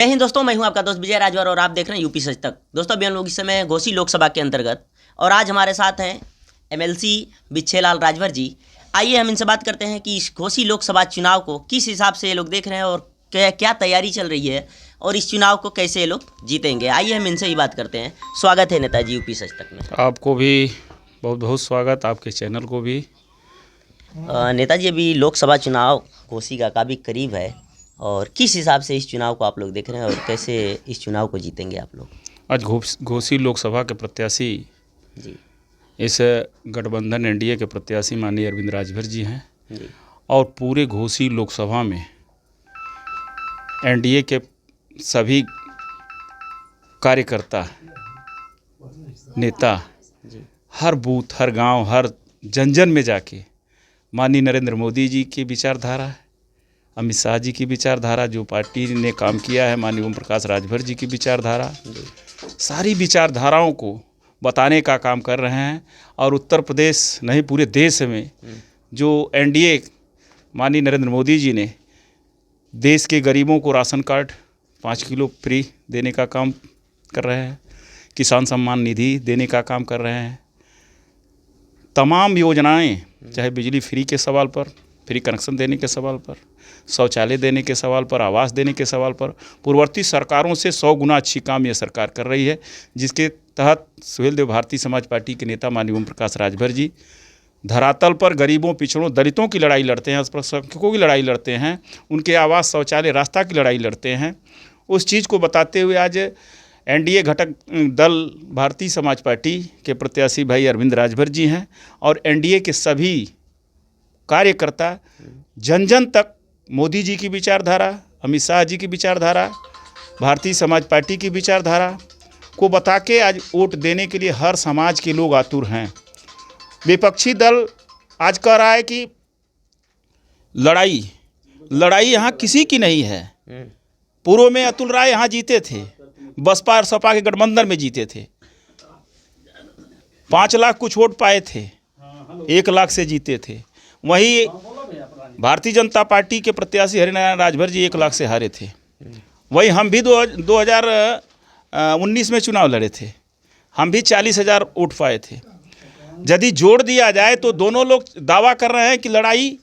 जय हिंद दोस्तों, मैं हूं आपका दोस्त विजय राजभर और आप देख रहे हैं यूपी सच तक। दोस्तों अभी हम लोग इस समय घोसी लोकसभा के अंतर्गत और आज हमारे साथ हैं एमएलसी बिच्छेलाल राजभर जी। आइए हम इनसे बात करते हैं कि इस घोसी लोकसभा चुनाव को किस हिसाब से ये लोग देख रहे हैं और क्या तैयारी चल रही है और इस चुनाव को कैसे ये लोग जीतेंगे। आइए हम इनसे ही बात करते हैं। स्वागत है नेताजी यूपी सच तक में। आपको भी बहुत बहुत स्वागत, आपके चैनल को भी। नेताजी अभी लोकसभा चुनाव घोसी का काफ़ी करीब है और किस हिसाब से इस चुनाव को आप लोग देख रहे हैं और कैसे इस चुनाव को जीतेंगे आप लोग। आज घोसी लोकसभा के प्रत्याशी जी इस गठबंधन एनडीए के प्रत्याशी माननीय अरविंद राजभर जी हैं जी और पूरे घोसी लोकसभा में एनडीए के सभी कार्यकर्ता नेता जी हर बूथ, हर गांव, हर जन में जाके माननीय नरेंद्र मोदी जी की विचारधारा, अमित शाह जी की विचारधारा, जो पार्टी ने काम किया है, माननीय ओम प्रकाश राजभर जी की विचारधारा, सारी विचारधाराओं को बताने का काम कर रहे हैं। और उत्तर प्रदेश नहीं पूरे देश में जो एनडीए माननीय नरेंद्र मोदी जी ने देश के गरीबों को राशन कार्ड 5 किलो फ्री देने का काम कर रहे हैं, किसान सम्मान निधि देने का काम कर रहे हैं, तमाम योजनाएं, चाहे बिजली फ्री के सवाल पर, फ्री कनेक्शन देने के सवाल पर, शौचालय देने के सवाल पर, आवास देने के सवाल पर, पूर्ववर्ती सरकारों से 100 गुना अच्छी काम यह सरकार कर रही है, जिसके तहत सुहेलदेव भारतीय समाज पार्टी के नेता माननीय ओम प्रकाश राजभर जी धरातल पर गरीबों, पिछड़ों, दलितों की लड़ाई लड़ते हैं, अल्पसंख्यकों की लड़ाई लड़ते हैं, उनके आवास, शौचालय, रास्ता की लड़ाई लड़ते हैं। उस चीज़ को बताते हुए आज एनडीए घटक दल भारतीय समाज पार्टी के प्रत्याशी भाई अरविंद राजभर जी हैं और एनडीए के सभी कार्यकर्ता जन जन तक मोदी जी की विचारधारा, अमित शाह जी की विचारधारा, भारतीय समाज पार्टी की विचारधारा को बता के आज वोट देने के लिए हर समाज के लोग आतुर हैं। विपक्षी दल आज कह रहा है कि लड़ाई यहाँ किसी की नहीं है। पूर्व में अतुल राय यहाँ जीते थे, बसपा और सपा के गठबंधन में जीते थे, 5 लाख कुछ वोट पाए थे, 1 लाख से जीते थे। वहीं भारतीय जनता पार्टी के प्रत्याशी हरिनारायण राजभर जी 1 लाख से हारे थे। वहीं हम भी 2019 में चुनाव लड़े थे, हम भी 40,000 वोट पाए थे। यदि जोड़ दिया जाए तो दोनों लोग दावा कर रहे हैं कि लड़ाई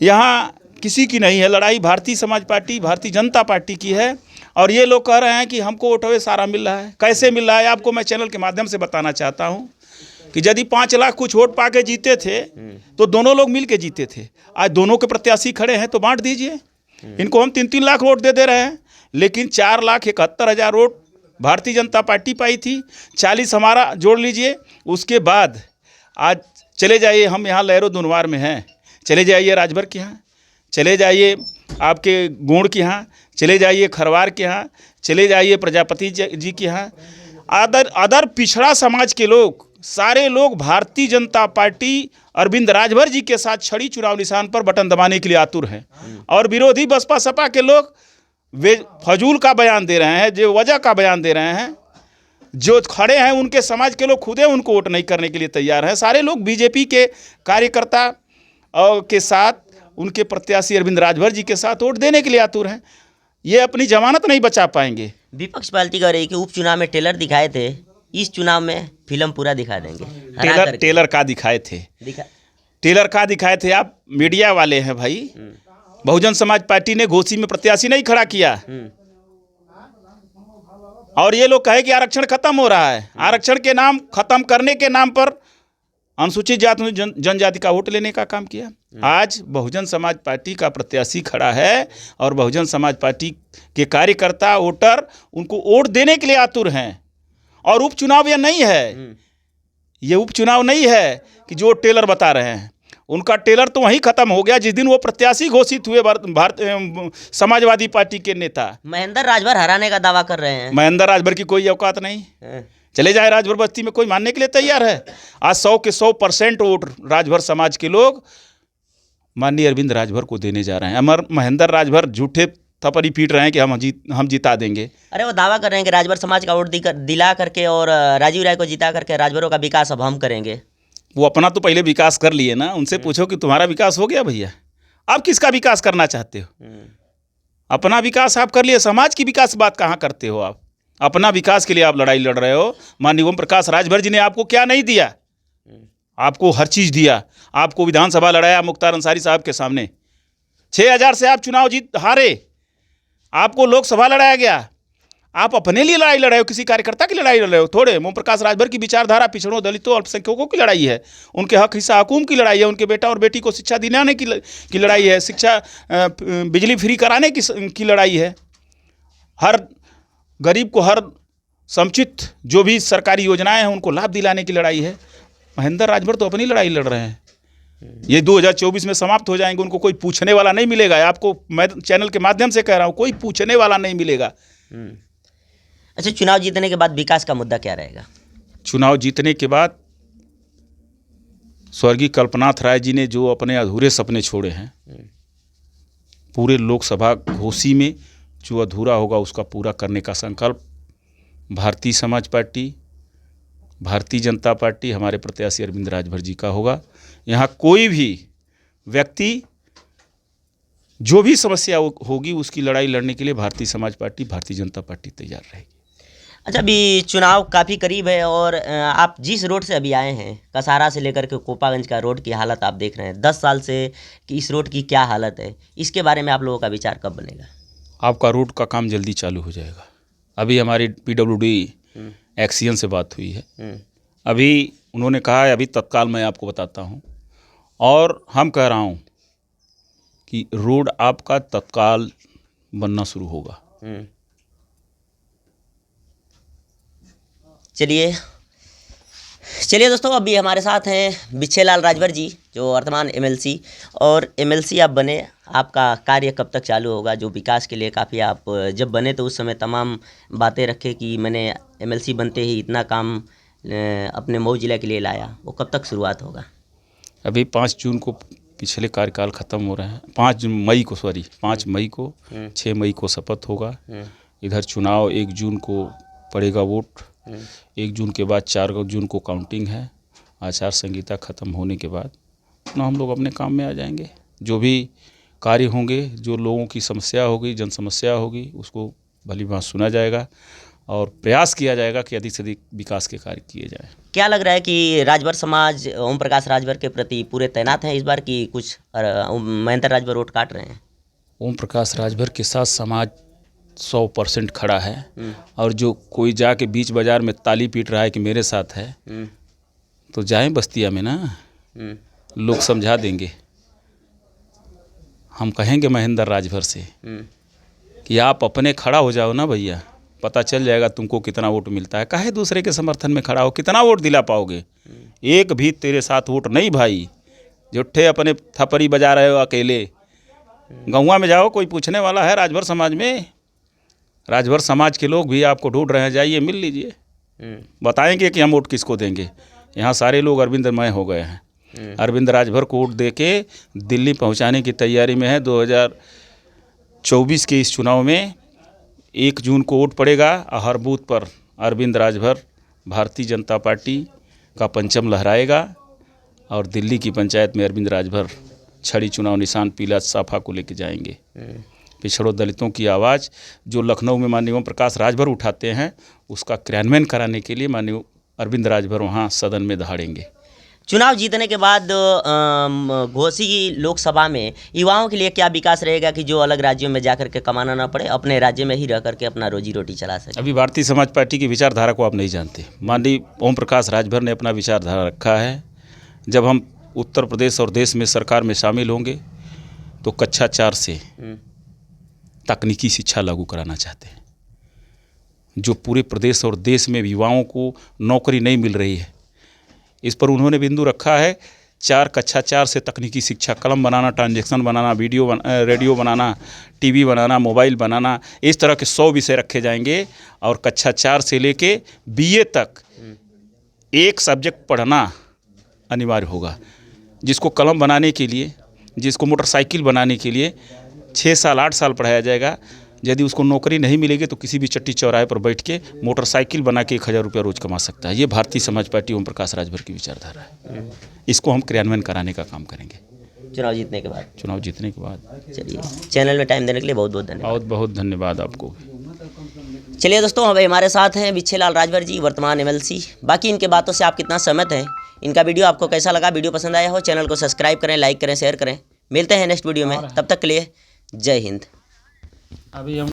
यहाँ किसी की नहीं है, लड़ाई भारतीय समाज पार्टी, भारतीय जनता पार्टी की है। और ये लोग कह रहे हैं कि हमको वोटवे सारा मिल रहा है। कैसे मिल रहा है आपको मैं चैनल के माध्यम से बताना चाहता हूँ कि यदि 5 लाख कुछ वोट पा के जीते थे तो दोनों लोग मिल के जीते थे। आज दोनों के प्रत्याशी खड़े हैं तो बांट दीजिए। इनको हम 3-3 लाख वोट दे रहे हैं, लेकिन 4,71,000 वोट भारतीय जनता पार्टी पाई थी, 40 हमारा जोड़ लीजिए। उसके बाद आज चले जाइए, हम यहाँ लहरों दुनवार में हैं, चले जाइए राजभर के यहाँ, चले जाइए आपके गोंड के यहाँ, चले जाइए खरवार के यहाँ, चले जाइए प्रजापति जी के यहाँ। अदर पिछड़ा समाज के लोग, सारे लोग भारतीय जनता पार्टी अरविंद राजभर जी के साथ छड़ी चुनाव निशान पर बटन दबाने के लिए आतुर हैं। और विरोधी बसपा सपा के लोग वे फजूल का बयान दे रहे हैं, जो वजह का बयान दे रहे हैं, जो खड़े हैं उनके समाज के लोग खुदे उनको वोट नहीं करने के लिए तैयार हैं। सारे लोग बीजेपी के कार्यकर्ता और के साथ, उनके प्रत्याशी अरविंद राजभर जी के साथ वोट देने के लिए आतुर हैं। ये अपनी जमानत नहीं बचा पाएंगे। विपक्ष पार्टी कह रही है कि उपचुनाव में टेलर दिखाए थे, इस चुनाव में फिल्म पूरा दिखा देंगे। टेलर का दिखाए थे, टेलर का दिखाए थे। आप मीडिया वाले हैं भाई। बहुजन समाज पार्टी ने घोसी में प्रत्याशी नहीं खड़ा किया और ये लोग कहे कि आरक्षण खत्म हो रहा है। आरक्षण के नाम खत्म करने के नाम पर अनुसूचित जाति जनजाति का वोट लेने का काम किया। आज बहुजन समाज पार्टी का प्रत्याशी खड़ा है और बहुजन समाज पार्टी के कार्यकर्ता, वोटर उनको वोट देने के लिए आतुर हैं। और उपचुनाव यह नहीं है, ये उपचुनाव नहीं है कि जो टेलर बता रहे हैं। उनका टेलर तो वहीं खत्म हो गया जिस दिन वो प्रत्याशी घोषित हुए समाजवादी पार्टी के नेता। महेंद्र राजभर हराने का दावा कर रहे हैं। महेंद्र राजभर की कोई औकात नहीं। चले जाए राजभर बस्ती में, कोई मानने के लिए तैयार है? आज 100 के 100% वोट राजभर समाज के लोग माननीय अरविंद राजभर को देने जा रहे हैं। महेंद्र राजभर झूठे थपड़ी पीट रहे हैं कि हम जिता देंगे। अरे वो दावा कर रहे हैं कि राजभर समाज का वोट दिला करके और राजीव राय को जिता करके राजभरों का विकास अब हम करेंगे। वो अपना तो पहले विकास कर लिए ना, उनसे पूछो कि तुम्हारा विकास हो गया भैया, आप किसका विकास करना चाहते हो? अपना विकास आप कर लिए, समाज की विकास बात कहाँ करते हो आप? अपना विकास के लिए आप लड़ाई लड़ रहे हो। माननीय ओम प्रकाश राजभर जी ने आपको क्या नहीं दिया? आपको हर चीज़ दिया। आपको विधानसभा लड़ाया मुख्तार अंसारी साहब के सामने, 6000 से आप चुनाव जीत हारे। आपको लोकसभा लड़ाया गया। आप अपने लिए लड़ाई लड़ रहे हो, किसी कार्यकर्ता की लड़ाई लड़ रहे हो थोड़े। ओम प्रकाश राजभर की विचारधारा पिछड़ों, दलितों, अल्पसंख्यकों की लड़ाई है, उनके हक हिस्सा हकूम की लड़ाई है, उनके बेटा और बेटी को शिक्षा दिलाने की लड़ाई है, शिक्षा बिजली फ्री कराने की लड़ाई है, हर गरीब को हर समुचित जो भी सरकारी योजनाएं हैं उनको लाभ दिलाने की लड़ाई है। महेंद्र राजभर तो अपनी लड़ाई लड़ रहे हैं। ये 2024 में समाप्त हो जाएंगे, उनको कोई पूछने वाला नहीं मिलेगा। आपको मैं चैनल के माध्यम से कह रहा हूँ, कोई पूछने वाला नहीं मिलेगा। अच्छा, चुनाव जीतने के बाद विकास का मुद्दा क्या रहेगा? चुनाव जीतने के बाद स्वर्गीय कल्पनाथ राय जी ने जो अपने अधूरे सपने छोड़े हैं, पूरे लोकसभा घोषी में जो अधूरा होगा उसका पूरा करने का संकल्प भारतीय समाज पार्टी, भारतीय जनता पार्टी, हमारे प्रत्याशी अरविंद राजभर जी का होगा। यहाँ कोई भी व्यक्ति जो भी समस्या होगी उसकी लड़ाई लड़ने के लिए भारतीय समाज पार्टी, भारतीय जनता पार्टी तैयार रहेगी। अच्छा, अभी चुनाव काफ़ी करीब है और आप जिस रोड से अभी आए हैं, कसारा से लेकर के कोपागंज का रोड की हालत आप देख रहे हैं, 10 साल से कि इस रोड की क्या हालत है, इसके बारे में आप लोगों का विचार कब बनेगा? आपका रोड का काम जल्दी चालू हो जाएगा। अभी हमारी PWD एक्सियन से बात हुई है। अभी उन्होंने कहा है, अभी तत्काल मैं आपको बताता हूँ, और हम कह रहा हूँ कि रोड आपका तत्काल बनना शुरू होगा। चलिए दोस्तों, अभी हमारे साथ हैं बिच्छेलाल राजभर जी, जो वर्तमान MLC, और MLC आप बने, आपका कार्य कब तक चालू होगा? जो विकास के लिए काफ़ी आप जब बने तो उस समय तमाम बातें रखे कि मैंने MLC बनते ही इतना काम अपने मऊ जिला के लिए लाया, वो कब तक शुरुआत होगा? अभी 5 जून को पिछले कार्यकाल ख़त्म हो रहे हैं। 5 मई को 6 मई को शपथ होगा। इधर चुनाव 1 जून को पड़ेगा वोट। 1 जून के बाद 4 जून को काउंटिंग है। आचार संहिता ख़त्म होने के बाद ना हम लोग अपने काम में आ जाएंगे। जो भी कार्य होंगे, जो लोगों की समस्या होगी, जन समस्या होगी, उसको भली भांति सुना जाएगा और प्रयास किया जाएगा कि अधिक से अधिक विकास के कार्य किए जाएं। क्या लग रहा है कि राजभर समाज ओम प्रकाश राजभर के प्रति पूरे तैनात हैं इस बार, की कुछ महेंद्र राजभर वोट काट रहे हैं? ओम प्रकाश राजभर के साथ समाज 100% खड़ा है। और जो कोई जाके बीच बाजार में ताली पीट रहा है कि मेरे साथ है, तो जाएं बस्तिया में ना, लोग समझा देंगे। हम कहेंगे महेंद्र राजभर से कि आप अपने खड़ा हो जाओ ना भैया, पता चल जाएगा तुमको कितना वोट मिलता है। काहे दूसरे के समर्थन में खड़ा हो, कितना वोट दिला पाओगे? एक भी तेरे साथ वोट नहीं भाई। झूठे अपने थपरी बजा रहे हो अकेले। गौवा में जाओ, कोई पूछने वाला है राजभर समाज में? राजभर समाज के लोग भी आपको ढूंढ रहे हैं, जाइए मिल लीजिए, बताएंगे कि हम वोट किसको देंगे। यहाँ सारे लोग अरविंदमय हो गए हैं। अरविंद राजभर को वोट दे के दिल्ली पहुँचाने की तैयारी में है। 2024 के इस चुनाव में 1 जून को वोट पड़ेगा और हर बूथ पर अरविंद राजभर भारतीय जनता पार्टी का परचम लहराएगा और दिल्ली की पंचायत में अरविंद राजभर छड़ी चुनाव निशान पीला साफा को लेके जाएंगे। पिछड़ों दलितों की आवाज़ जो लखनऊ में माननीय ओम प्रकाश राजभर उठाते हैं, उसका क्रियान्वयन कराने के लिए माननीय अरविंद राजभर वहाँ सदन में दहाड़ेंगे। चुनाव जीतने के बाद घोसी लोकसभा में युवाओं के लिए क्या विकास रहेगा कि जो अलग राज्यों में जाकर के कमाना ना पड़े, अपने राज्य में ही रह करके अपना रोजी रोटी चला सके? अभी भारतीय समाज पार्टी की विचारधारा को आप नहीं जानते। माननीय ओम प्रकाश राजभर ने अपना विचारधारा रखा है। जब हम उत्तर प्रदेश और देश में सरकार में शामिल होंगे तो कक्षा 4 से तकनीकी शिक्षा लागू कराना चाहते हैं। जो पूरे प्रदेश और देश में युवाओं को नौकरी नहीं मिल रही है, इस पर उन्होंने बिंदु रखा है। कक्षा 4 से तकनीकी शिक्षा, कलम बनाना, ट्रांजैक्शन बनाना, रेडियो बनाना, टीवी बनाना, मोबाइल बनाना, इस तरह के 100 विषय रखे जाएंगे। और कक्षा 4 से लेके BA तक एक सब्जेक्ट पढ़ना अनिवार्य होगा। जिसको कलम बनाने के लिए, जिसको मोटरसाइकिल बनाने के लिए 6 साल 8 साल पढ़ाया जाएगा। यदि उसको नौकरी नहीं मिलेगी तो किसी भी चट्टी चौराहे पर बैठ के मोटरसाइकिल बना के 1000 रुपया रोज कमा सकता है। ये भारतीय समाज पार्टी ओम प्रकाश राजभर की विचारधारा है। इसको हम क्रियान्वयन कराने का काम करेंगे। चुनाव जीतने के बाद। चुनाव जीतने के बाद। चलिए, चैनल में टाइम देने के लिए बहुत बहुत धन्यवाद। बहुत बहुत धन्यवाद आपको। चलिए दोस्तों, अभी हमारे साथ हैं बिच्छेलाल राजभर जी, वर्तमान एमएलसी। बाकी इनके बातों से आप कितना सहमत हैं, इनका वीडियो आपको कैसा लगा, वीडियो पसंद आया हो चैनल को सब्सक्राइब करें, लाइक करें, शेयर करें। मिलते हैं नेक्स्ट वीडियो में, तब तक के लिए जय हिंद। अभी हम